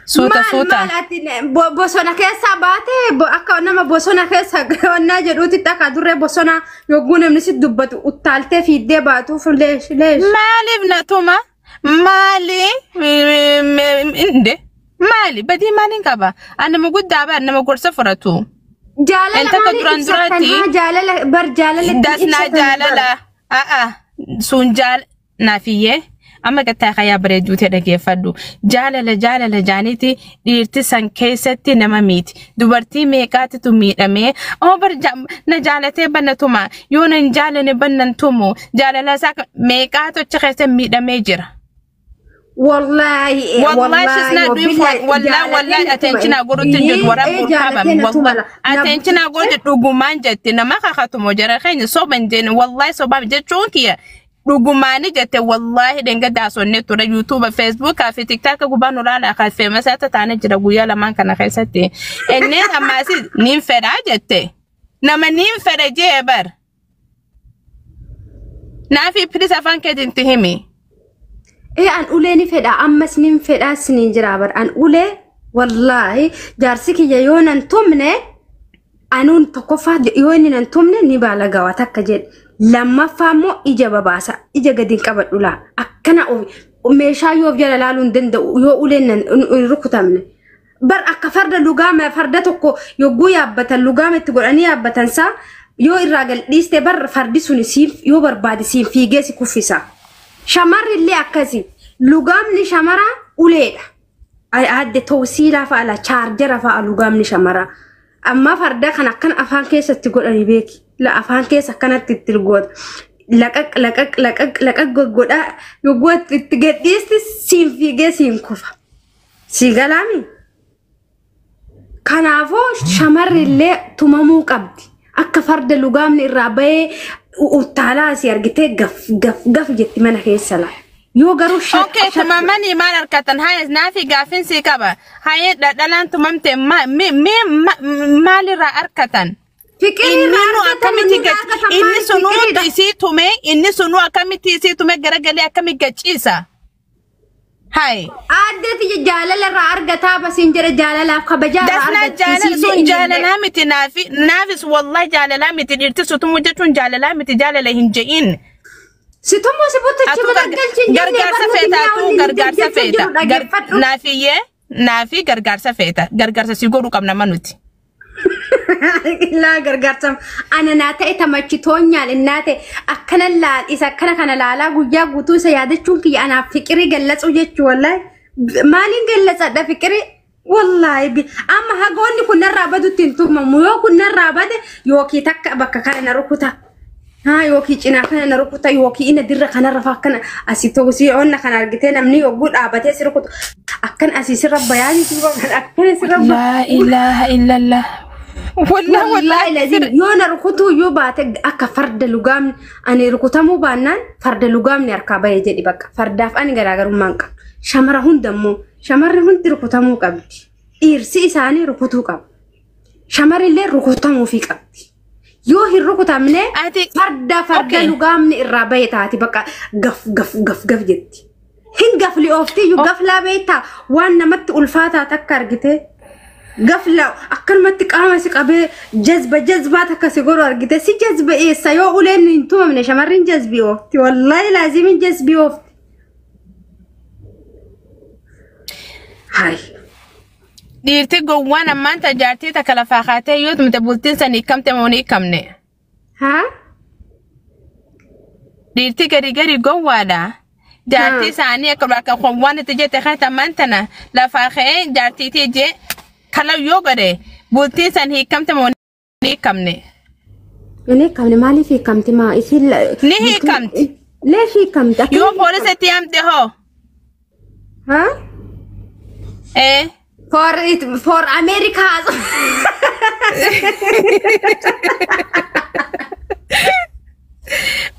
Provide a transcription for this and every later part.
Suuta suuta. Bosona keessa baate akka nama bosona keessa gannaa jedhuutti akka duree bosona yogguu namni si dubbatu uttaaltee fiiddee baatuuf leesh. Maaliif na tuma? Maali? Maali? Badii maaliin qaba? Nama guddaa ba'a nama gorsa fudhatu. Jaalala maaliif jaalala bar jaalala. Dasnaa jaalala. Sun naafiyyee. Amma gattaa kaya bareedduu ta'e dhageeffadhu. Jaalala jaaniiti dhiirti san keessatti nama miiti. Dubartii meeqaatitu miidhamee na jaalatee bannatuma yoo na hin jaalane bannantumu jaalala isaa meeqaatu achi keessa miidhamee jira. Wallahi she's not doing for wallahi attention gorutti jiru waraabur qabam wallahi attention gorutti dhugumaan jetti nama kakatumo jara keenya soban jeen wallahi sobab jechuun kiyya. Dhugumani jette wallahi denga daasonne tura YouTube Facebook fi TikTok gubanu laala ka famous ata taane jira guyyaa lamaan kana keessatti enne amasi nin feda jette nama nin feda jebar nafi please afan kedinti himi an uleeni feda ammas nin feda sinin jira bar an ule wallahi jarsi kiya yonan tumne anun tokkofa yonin nan tumne ni bala gawa takka jed lama famo ija babasa ija gadin qabadula akkana meeshaa yoo jala laalun danda yoo ulenan rukutamne bar akka farda lugama farda tokko yogguu yaabbatan lugama itti godhani yaabbatan sa yoo irragal dhiiste bar fardi suni siif yoo barbaadi siif fiigee si kuffisa shamarrillee akkasi lugamni shamara uleedha adde tawsiila faala chargera faala lugamni shamara amma farda kan akkan afaan keessatti godhani beeki la afaan keessa kanatti tirgood laqaq gogoda yogot itti gadhiisti siin fiigee siin kufa si galami kanaafoo shamarrillee tumamuu qabdi akka farda lugaamni irraa bahee uttaalaa si argitee gaf jetti mana keessa la yoo garuu okay tumamanii maal harkatan hayes naafi gaafin si qaba hayee dhadhalaan tumamte maalirraa harkatan Inninu akamiti inni sunu isitume inni sunu akamiti isitume garagalee akami gachiisa. Hai. Addati jaalala ra argata basin jira jaalala kabaja ra argata. Dasna sun jaalala miti nafis wallahi jaalala miti dirti sutumu jetun jaalala miti jaalala hinjein. Situmu sibutu chibugalchin gargaarsa feeta tu gargaarsa feeta. Nafi gargaarsa feeta gargaarsa si godhu qabna manuti. La gargaarsam ana naata itamachitoonyaan innaate akkana laal isa akkana kana laalaa guyyaa guutuu isa yaadachuun kiyya anaaf fiqirii gallatsu jechuu wallahi maaliin gallatsadha fiqirii wallahi amma hagoonni kun narraa badutti hin tumamu yoo kun narraa bade yookii takka bakka kana na rukuta yookii cinaa kana na rukuta yookii ina dirra kanarra fa akkana asii togusii onna kana argitee namni yogguu dhaabatee si rukutu akkan asii sirra bayaanii akkana sirra la ilaha illallah والله لازم يونا ركوتو يوبات أكا فرد لقام أنا ركوتامو بانان فرد لقام نركبه يجدي بقى فرداف أنا قراقر مانك شمره هندمو شمره هند ركوتامو قبل إرسي ساني ركوتو قبل شمر اللي ركوتامو في قبل يوه الركوتامنه فرد لقام نربيه تاتي بقى قف جدي هن قف لي أوفتي يقف لا بيتا وانا مت ألفاتا تكر جتة قفلة أكل ما تقام سقابه جذباتك كسيقولوا أرجع سي جذب إيه سيو أولين إنتم من شمرين جذبي وقتي والله لازم جذبي وقتي هاي ديرتي جوانا ما أنت جارتي تكلفاخاتي يوت متبولتين سني كم تموني كمني ها ديرتي قري جوانا جارتي ساني أكبر كخوانا تجي تخاطر مانتنا لفاخين جارتي تيجي kalau yoga deh, bulti san hikam temu hikam ne. Ini kam ne mali hikam tema isi. Ni hikam. Le hikam. Yo polis setiam te ho. Hah? For America.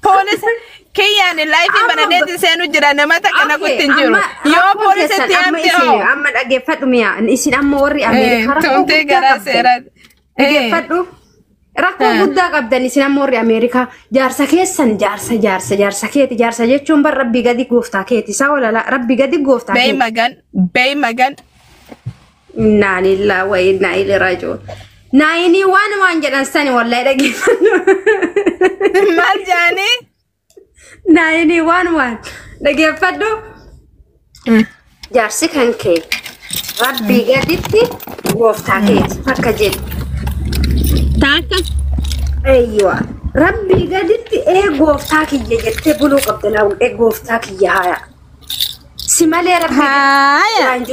Polis. Kaya ni life ibaratnya senu jira nama tak kena kutin juru. Yo polis setiap dia. Amma lagi fatu mia. Isin amma wari Amerika. Tonte gara serat. Lagi fatu. Rakku Buddha kabdan isin amma wari Amerika. Jarsa kesan jarsa keti jarsa je cumbar Rabbi gadi gofta keti. Sawala la Rabbi gadi gofta. Bay magan. إنا لله وإنا إليه راجعون. نايني وان جدًا سني والله دقيقة. مال جاني؟ نايني وان دقيقة فدو. جارسي كان كي. ربي قدتي وفتاكيت فكجت. تاكا؟ أيوة. ربي قدتي إيه وفتاكي جت بلو قبل أو إيه وفتاكي يا سمالي ربي. هايا.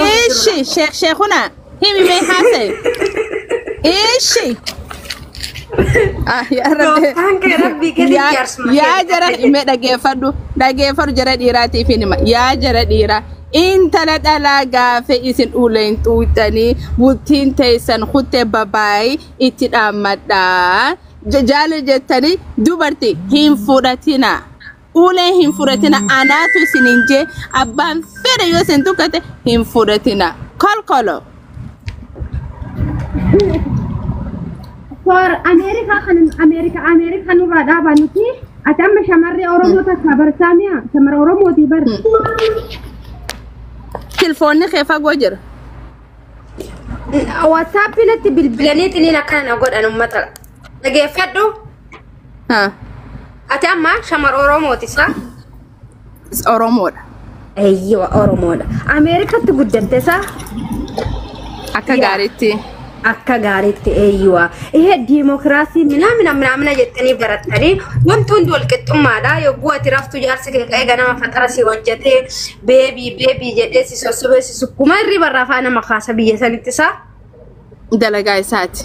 إيش شيخنا هي مين حاسة؟ إيش يا ربي يا جرى ما دقي فرد جرى ديراتي فينما يا جرى ديرا انت لا تلاقى في اسم اولين توتني بوتين تيسن خطه باباي اتدامدا جال جتني دوبرتي هم فراتنا اولين هم فراتنا انا تو سننجي ابان فيريو سنتوكته هم فراتنا كل for America nurada banuti atam shamarri oromo ta khabar samia shamar oromo ti bar تلفوني خيفا غوجر واتساب نت بالبلانيت اللي كان اقول انا مثلا لقي فدو ها اتم شمر oromo ti sa oromo ايوه oromo America تقدرت sa akka gaaritti akka gaaritti eeyyuwa ihe demokrasi mina jettanii barattanii wantoonni wal qixxummaadha yogguu ati raftu jaarsi kee qe'ee ganama faxara si hojjetee beebii jedhee si sosobee si sukkuma irri barraafaa nama kaasa biyya sanitti isaa dalagaa isaati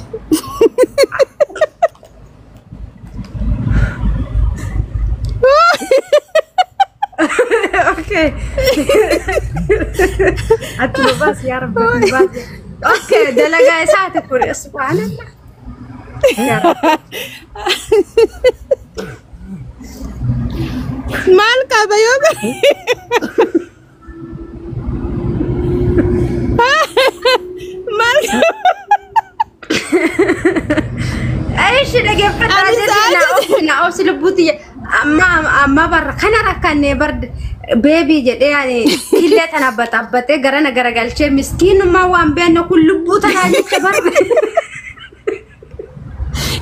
okay atu bas ya rabbi bas اوكي دلقاي ساعتك كوري سبحان الله مالك بيوغا مالك ايش دقيقة فتاة او سلبوتي اما برا كان ركاني برد بيبي جد يعني كله تنبت غرنا غرغلچه مسكين ما وان بين كل بوتنا جبر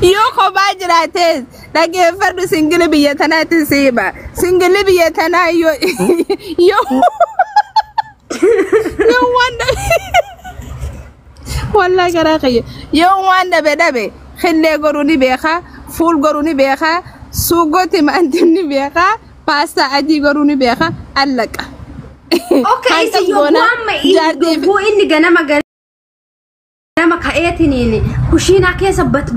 يو خباجراتس دغه فرد سنجل بيتنا تسيبا سنجل بيتنا يو وان والله غراقي يو وان دبه خله غروني بيخا فول غروني بيخا سوغوتي ما انتني بيخا pasta aji garuni beka allaka okay si yo mama inni ganama kaetinini kushina kesa bat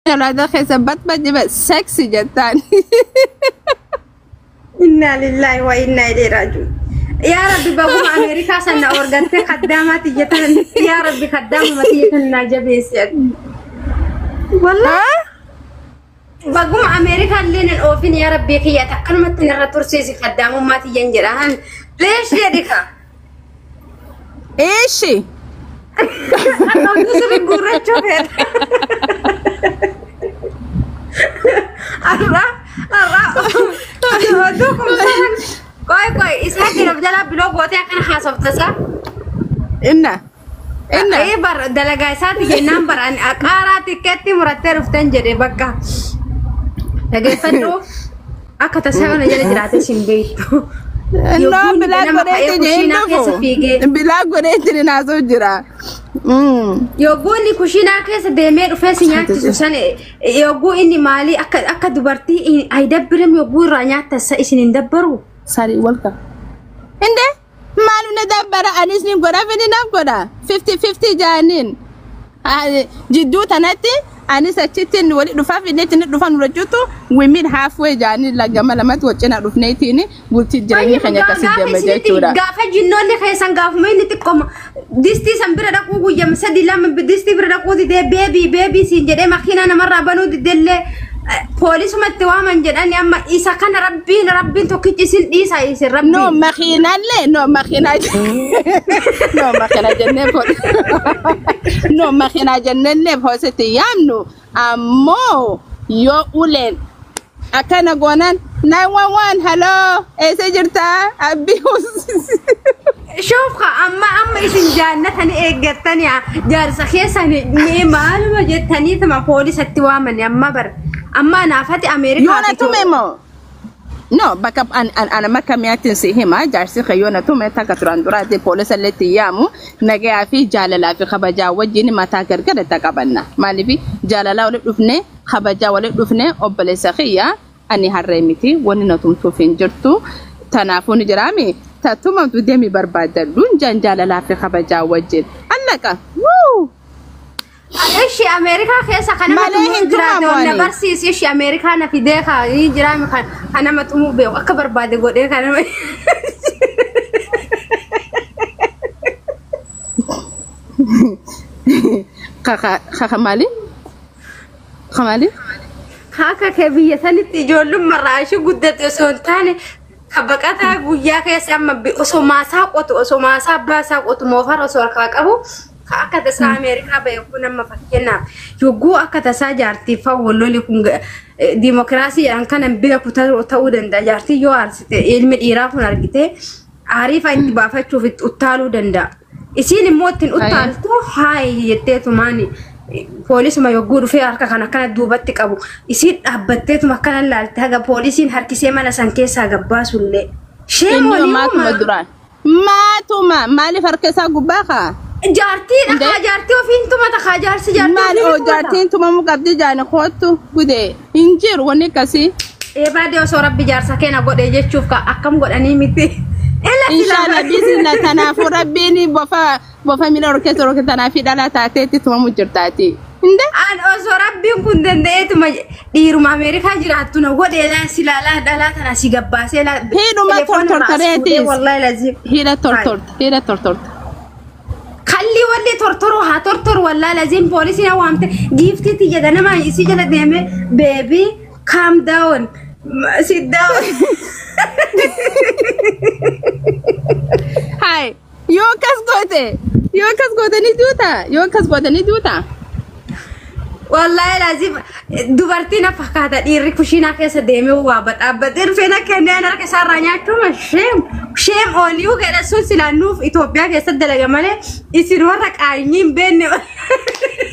لا ده خيسة بات سكسي جتان إنا لله وإنا إليه راجعون يا ربي بقوم أمريكا سنة أورجانتي خدامات جتان يا ربي خدام ما تيجي جبيسيات والله بقوم أمريكا لين الأوفين يا ربي كي يتكلم تنرى ترسيسي خدام ما تيجي جراهن ليش يديك إيشي أنا دوسري غورة شوفر أرى أدوكم كوي إسحاق ربنا بلوغ وتي كان حاسب تسا إنه إيه بر دلقاي ساتي جنام بر أن أقارات كتي مرتب رفتن جري بقى لقي فدو أكتساوي نجري جراتي سنبيتو no bila gorete na so jira yogo ni kushina kesa de me rufesi nyati susane yogo inni mali akka dubarti ay dabbirem yogo ranyata sa isinin dabbaru sari walka inde malu na dabbara anis ni gora fini na gora 50-50 janin jiddu tanati anisa chitin wali dufa finetini dufa nurajutu women halfway jani la gamala mat wachena dufnetini bulti jirani khanya kasije majachura gafa jinnone khaysan gaf mayni tikom disti sambira da ku guyam sadilam disti bira da ku de baby sinjede makhina na marra banu didelle police matwaman jedani amma isa kana rabbin to kichisin isa isi rabbi no makhina le no makhina jenne no makhina jenne le posete yamno ammo yo ulen akana gonan 911 هلو ايه سجرتا ابي شوف اما اسم جانتني ايغتني جارس خيسني معلومه جتني تما بوليس اتوامن اما بر اما انا فاتي امريكا يونا توميمو no backup ana makamiatin sihima jarsi khayona tume takaturaندura دي بوليس التي يامو نجا في جاللا في خبجا وجيني متا غرغد تقبلنا مالي في جاللا ولا دفنه خبجا ولا دفنه وبلس خيا اني حرمتي وننتم توفين جرتو تنافون جرامي تاتوما تدمي بربادلون جاللا في خبجا وجين انك وو ايش امريكا خيسا خنا ما برسيس ايش امريكا انا في ديخا يجرامي انا ما تمو بي اكبر بعد غودي كان خا مالي خمالي هاكا كبيه ثاني تجول مره شو قدت سونتاني خبقتا غويا كيسا مبي اسوماسا قوتو اسوماسا باسا قوتو موفر اسوركاقبو akka tasa Amerika bayakuna mafakena yogo akka tasa jarti fa wololi kun demokrasi an kana biya kutaru tawudan da jarti yo arsite ilmi iraqun argite arifa inti bafachu fit utalu danda isini motin utalto hay yetetu mani police ma yogo fi arka kana dubatti qabu isin abbattetu makana lalta ga policein harkise mana sankesa gabbasulle shemo ni matuma mali farkesa gubaka جارتي جارتي وفين ما تخاجر سجارتي ما جارتي انتم مو قبل جاني خوتو غدي انجر ونكسي ايه بعد يا رب جار سكينه غد يجي تشوف اكم غد اني متي ان شاء الله باذن الله تنافو ربيني بفا ميلور كترو كتنافي دلا تاتي تمام جرتاتي inde an oso rabbi kun dendeetu ma diiru ma amerika jiraattu na gode la silala dala tana sigabbase la hidu ma tortortareti wallahi lazim hida tortor خلي ولي ترتروها ترتر ولا لازم بوليسي نوامته جيفتي تيجي انا ما يسجل ديمه بيبي calm down sit down هاي يو كاس غوته نيدوتا والله لازم دبرتينا فكاتا ديري كوشينا كيس ديمه وابد ابدر فينا كان انا كسر رانياتو شيم اون يو كده سلسله في اثيوبيا كيس دلغه ماله يصير ورق عينين بين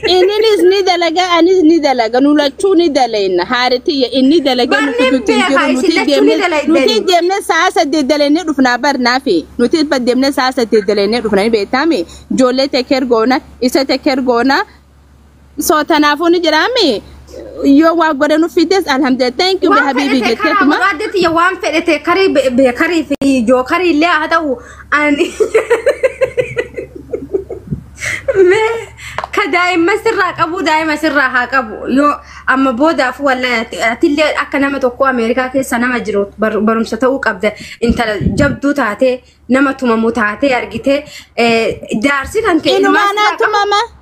انيس ندلغا انيس ندلغا نولچو ندلين هارتي اني دلغا نوتي ديمنا ساسه ددلين دفنا برنافي نوتي بدمنا ساسه ددلين دفنا بيتامي جولة تكر غونا اسا تكر غونا so tanafoni jirami yo wa godenu fides alhamdulillah thank you habibi jetetuma wadati ya wan fedete kari be kari fi jo kari le hadawu an me كدايما سرها قبو دايما سرها قبو يو اما بودا فو ولا تلي اكنما توكو امريكا كي سنه مجروت برمشتو قبد انت جبدو تاتي نمتو مموتاتي ارغيتي دارسي كان كي ما انا تماما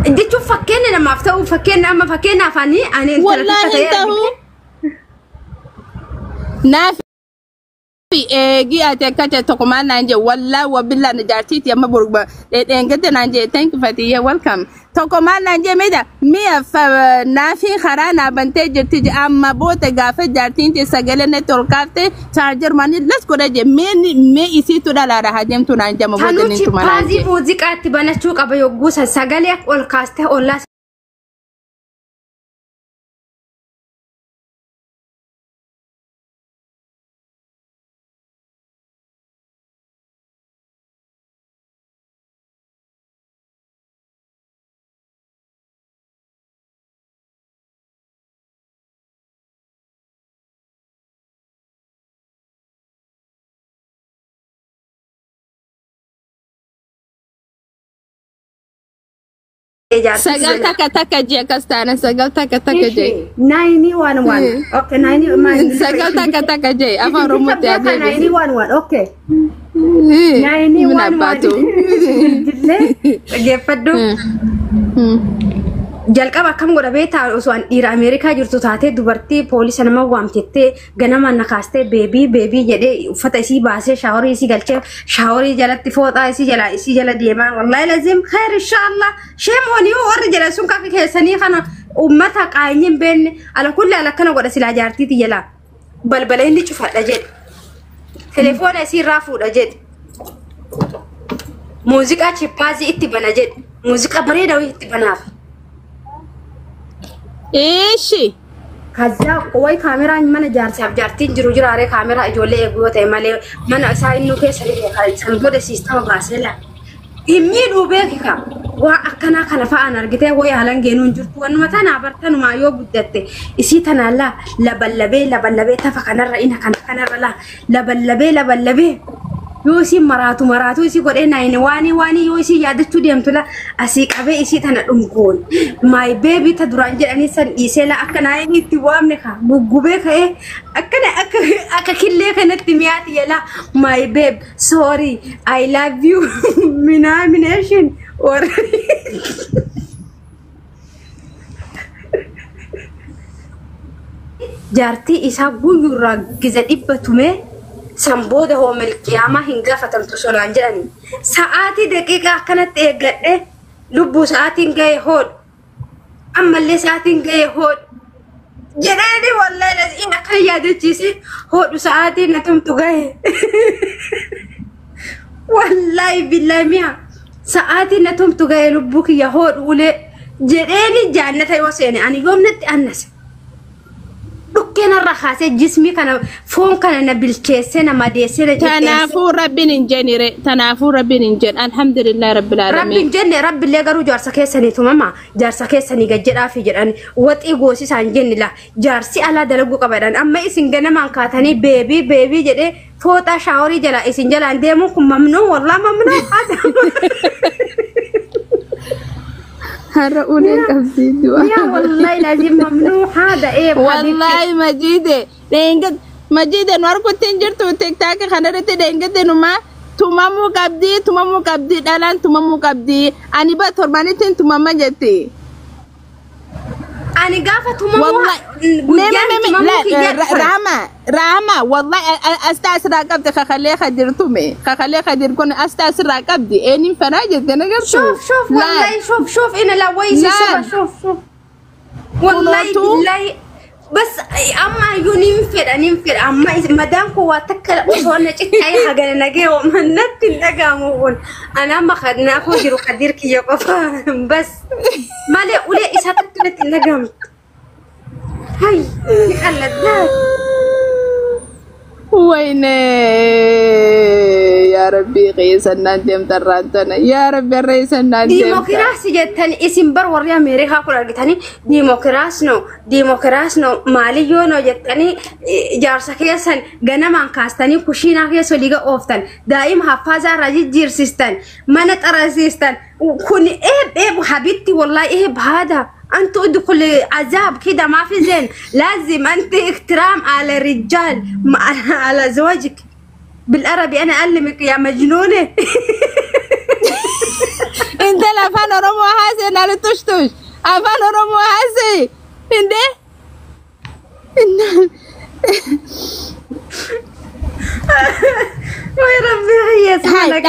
دي تشوف فكينا لما افتو فكينا اما فكينا فاني انا والله انت هو نافي gi ate kate to kuma nanje walla wa billa na jartit ya maburba ngate nanje thank you fatiya welcome to kuma nanje meda mi fa nafi kharana bante jirti amma bota gafe jartin te sagale ne tolkafte charger mani let's go daje me isi to dala da hajem to nanje mabota nin to manaje pazi muzika tibana chuka bayo gusa sagale ol kaste olla sagal taka je kastana sagal taka je 911 okay 911 sagal taka je apa remote ya 911 okay 911 dille gefaddu jalqaba kam goda beta oswan ira america jirtu taate dubarti police nama wamtette ganama nakaste baby jede ufata isi baase shawari isi galche shawari jalatti foda isi jala dema wallahi lazim khair inshallah shemoni or jala sunka ke sani khana ummata qaayyin ben ala kulli ala kana goda sila jarti tiyala balbala cufadha jedhe telefoona isii raafuudha jedhe muuziqaa chippaazii itti bana jedhe muuziqaa bareedaa itti banaaf Ishi kaza way kaamera mana jaarsaaf jaartiin jiru jiraare kaamera ijoollee eeguu ta'e malee mana isaa inni keessa illee kan booda siistama baasela himmi dhubeekika waa akkana kana fa'aan argitee way halan geenuun jirtu wanuma tana bartanuma yoo guddatte isii tanaalla laballabee tafa kanarra ina kanarra la laballabee yoo si maratu isi godhe naayne waani yoo isi yaadachuu deemtu la asii qabee isi tana dhungoon my baby ta duraan jedhanii san dhiisee la akka naayne itti waamne ka guggubee ka'ee akkana akka killee kanatti miyaati yala my babe sorry I love you minaamination or jaartii isaa guyyurraa giza dhibbatume Samboda home القيامة هنگا فتم تسولان جاني ساعاتي دقيقة كانت ايقاده لبو ساعتين جاي هود اما اللي ساعتين جاي هود جناني والله لازم اكل يادو جيسي هود ساعتين نتمتو جاي والله بالله ميا ساعتين نتمتو جاي لبوك يا هود ولي جناني جانة يوسيني انا يوم نت انس كنا الرخاصة جسمي كان فون كان نبلكيسنا ما ديسنا تنافو ربي نجني تنافو ربي نجن الحمد لله رب العالمين ربي نجني ربي اللي قالوا جارسا كيسني تماما جارسا كيسني جرا في جراني واتي غوسي سانجني لا جارسي على دلقو قبدان اما اسن جنا مان كاتني بيبي جدي فوتا شاوري جلا اسن جلا ديمو ممنوع والله ممنوع هذا هرؤوني كبدي يا والله لازم ممنوع هذا ايه والله مجيده دينجد مجيده نوركو تنجرتو تيك تاك خنرتي دينجد نما تمامو كبدي دالان تمامو كبدي اني با تربانيتين تماما جتي أنا قافة تمامو لا راما والله استأسر قبضي خليه خدير كون استأسر قبضي اني فراجت انا قلت شوف والله شوف انا لا ويسي شوف والله بالله بس اما ينفر اما مدام كو تكل وصلنا اي حاجه نجي ومنت نجامون انا ما خدنا فوجر قدير كي يقف بس ما لي اولي اساتت النجام هاي خلت ويني يا ربي قيس النادم ترانتنا يا ربي الرئيس النادم ديمقراطي جتني اسم بر وريا ميريها كل جتني ديمقراطي نو ماليو نو جتني جارسكيسن جنما كاستني كوشينا كيسو ليغا اوفتن دائم حفاظا راجي جيرسيستن منت اراسيستن كوني ايه حبيبتي والله ايه بهذا أنت ادخل عذاب كده ما في زين لازم أنت احترام على الرجال على زوجك بالعربي أنا أعلمك يا مجنونة أنت لا فان رمو هاسي نالي تشتوش أفان رمو هاسي أنت وي ربي هي سبحانك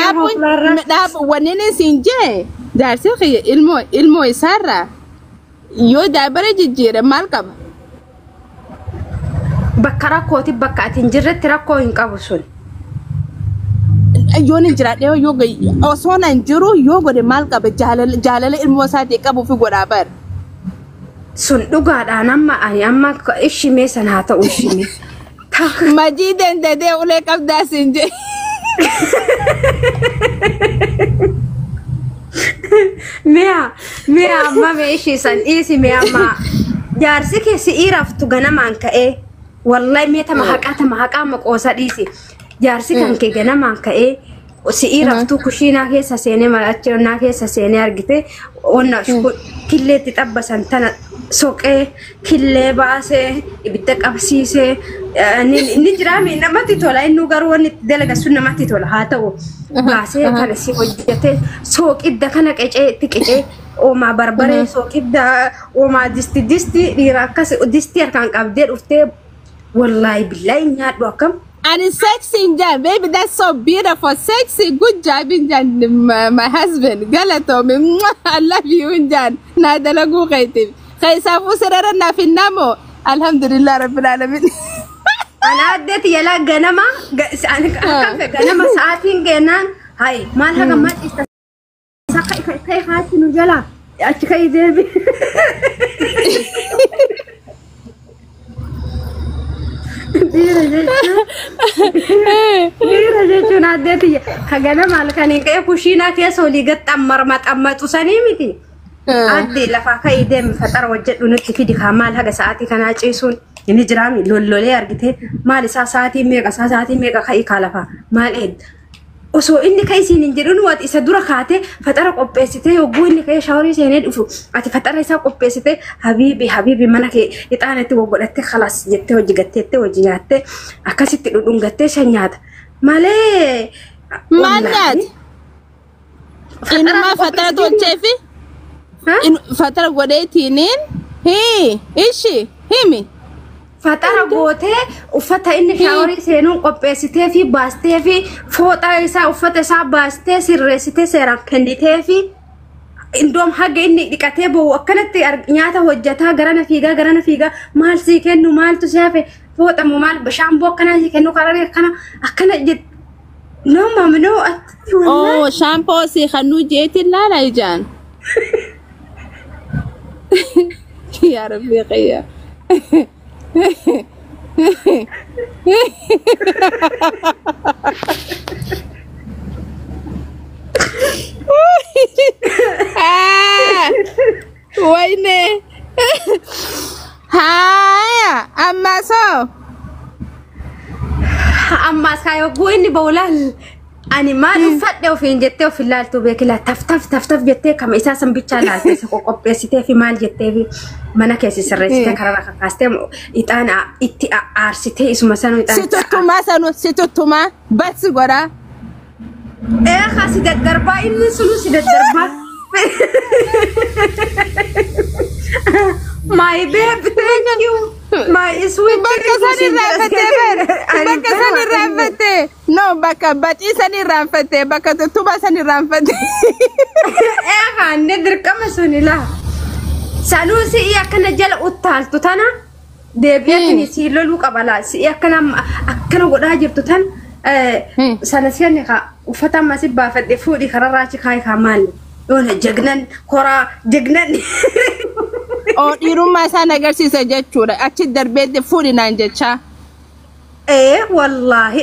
داب ونيني سنجي دارسي خي ilmo يسارة يو دابرة جيجيرة مالكم بكرة كوتي بكاتين جرت تراكو إنكابوسون يون جرات يو أصلا نجرو يو غد مالكم جالل الموساد يكابو في غرابر سون دوغاد أما إيشي ميسان هاتا وشيمي مجيد أنت ده أولئك أبدا سنجي ميا ما ماشي سن إيسي ميا ما جارسك سيرف تجنا مانك إيه والله ميتا محاكا مقوسة إيسي جارسك أنك جنا مانك إيه وسيرف تو كشينا كيسا سيني ما أتشونا كيسا سيني أرجته ونا شو كله تتبس أنتنا سوق إيه كله باسه يبتك أبسيسه نجرامي نما تطلع إنه قروان نتدلق السنة ما تطلع هاتو باسه كان سي وجهته سوق إبدا كانك تكجي وما بربري سوق إبدا وما دستي ليراكس دستي أركان قبدير أفتي والله بالله إنها دوكم And it's sexy, Jan. Baby, that's so beautiful. Sexy. Good job, Jan. My husband. Galato. I love you, Jan. Nada lagu kaitim. Kaya sa po sararan na finamo. Alhamdulillah, Rabbil Alamin. أنا أديت يلا جنما جنما ساعتين جنان هاي ما لها جمات ساقي كي خاتي نجلا أشكي ذبي ديرة جيتو ناديتي خجنا مالكاني كي كوشينا كي سولي قط أمر تساني متي أدي لفا كي دم فترة وجد ونك في دخان مالها ساعتي كان عايشون يعني جرامي لولي أرجته مال ساعتي ميجا كي كالفا مال إد وسو إني كيسي نجرون وات إسدورة خاته فترة قبّستي وبو إني كي شاوري سيند وفو أتي فترة إسا قبّستي حبيبي منك يتعنت وبولت خلاص جت وججت وجيات أكاسيت لونجت شنيات مالي مانيات إنما فترة توجفي إن فترة قديتينين هي إيشي هيمي فترة قوته وفترة إني شاوري سينون قبّستي في باستي في فوتا إسا وفترة إسا باستي سيرستي سيران كنديتي في إندوم حاجة إني دكتبه وأكلت نياته وجتها جرنا فيجا مال سيكنو مال تشافي فوتا مال بشامبو كنا سيكنو كاري كنا أكنا جد نو ممنو أوه شامبو سيخنو جيتي لا يجان يا رفيقي ويني هايا أما سو أما سايو قويني بولال أنا ما نفتح وفين جتة وفي اللال توبيك لا تفتف جتة كم إساسا بيتشال سكو قبّستي في مال جتة في mana kesi serresti karena kakastem itana itti arsite isuma sanu itana situtuma bats gora khasi daddarba inni sunu sidaddarba my babe thank you my sweet bakasani rafete no baka bat isani rafete baka tutuma sani rafete hande dirqama sunila سالوسي يا كنا جل أطال تتنا دبيتني سيلولو قبلا سي كنا ودا جرتتن سنسيني خا وفتى ما سبا فدفودي خرراتي خاي خمال يونا جغنن كورا جغنن او ديرما سانا غرسيسا جچودا اچي دربه دفودي نانجچا والله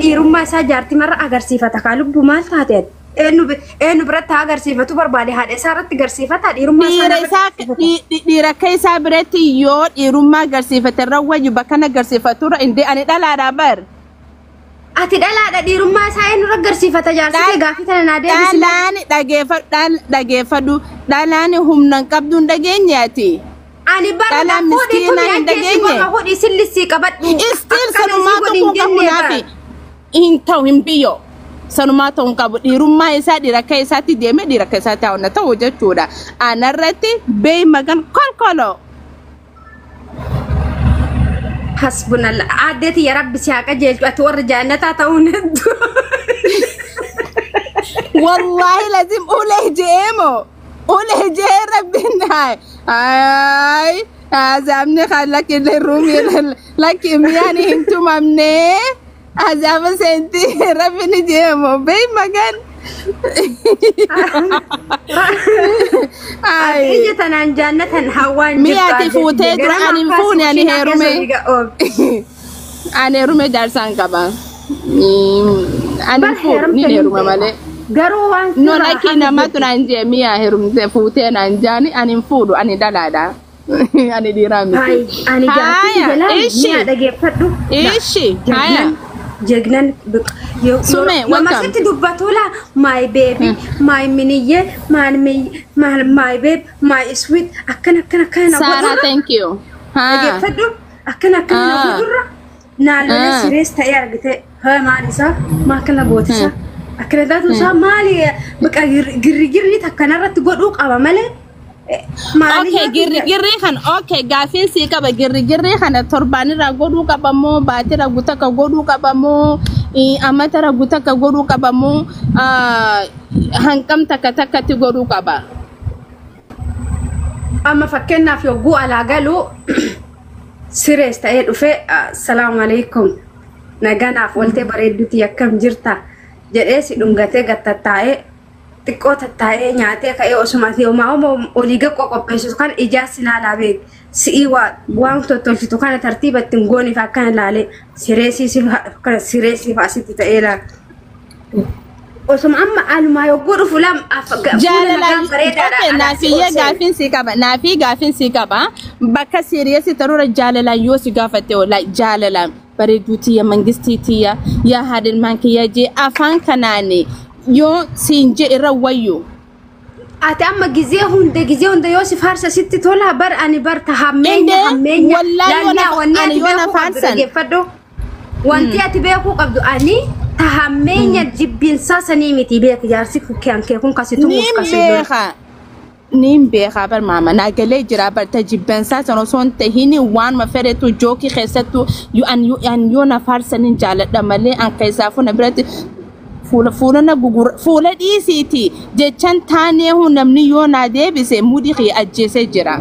ديرما سا جارتي مر اغرسيفه تكالب مال تاتت إنه برت هاجر سيفته بربالي هذا صارت هاجر سيفته دي ركاي سابرتي يود يروما هاجر سيفته الرواج بكنا هاجر سيفته عندي أنا دلا رابر أتي دلا دي روما ساين هاجر سيفته جالس كافي تنادي دلاني دعيفدو دلاني هم نكبدون دعينياتي أنا برا فودي تومي فودي سلسي كبد استيل سنوماتو كمونافي إنتو همبيو sanumata unkabu dirumma isa diraka isa ti deme diraka isa ta ona ta woje tuda anarati be magan kolkolo hasbunallah adeti ya rabbi siaka jeju atwar jannata taunad wallahi lazim uleh je rabbina ay azamni khalak lirumi laki yani hintum amne azam senti rabbini jemo be magan ay ije tanan jannatan hawan miyati fute dra anin funi ani herume ani herume dar sankaba anin fu ni herume male garuwan no laki na matunanje miya herumte fute nanjani anin fudu ani dalada ani dirami ani jati jalan miya dage faddu ishi haya jegnan sume mama senti dubbatula my baby my miniye my babe my sweet akana Sarah thank you dage faddu akana gudura nalo siresta yargite ha malisa ma kala botisa akana datu sa mali baka girri takanarat godu qaba male okay girri kan okay gafin si ka ba girri kan torbani ra godu ka ba mo batira guta ka godu ka ba mo amata ra guta ka godu ka ba mo hankam taka ti godu ka ba amma fakkenna fi go ala galu سيريس تايل وفي السلام عليكم نجانا فولتي بريدوتي يكم جرتا جريسي دونغاتي غتتاي تكوت التاي نياتي كاي اوسماتي وما هم اوليغا كوكوبيسو كان اجاسي لالابي سيوا وان توتولتي تو كان ترتيبه تنغوني فكان لالي سيريسي فاسيتي تايلا وسم أما ما يقول فلان جاللا نافية غافين سيكابا نافي غافين سيكابا بكا سيريسي ترور جاللا يوسي غافتي ولا جاللا بريدوتي يا منغستي يا هذا المانكي يجي أفان كناني يو سينجي إرويو أما جزيهون ده يوسف هارسة ستة تولها بر أني بر تهميني والله أنا يونا فارسن وانتي أتبيكو قبضو أني تهميني جبين ساسني متي بيك جارسي كان كيكون كاسيتو نيم بيخا بر ماما ناقلي جرابر تجيبين ساسن وصون تهيني وان مفرتو جوكي خيستو يو أن يونا فارسن جالت دمالي أن كيسافو نبرت فولا نغور فولا دي سيتي جيتشان تاني هو نمني يونا دي بيسي مودي خي أجيسي جرا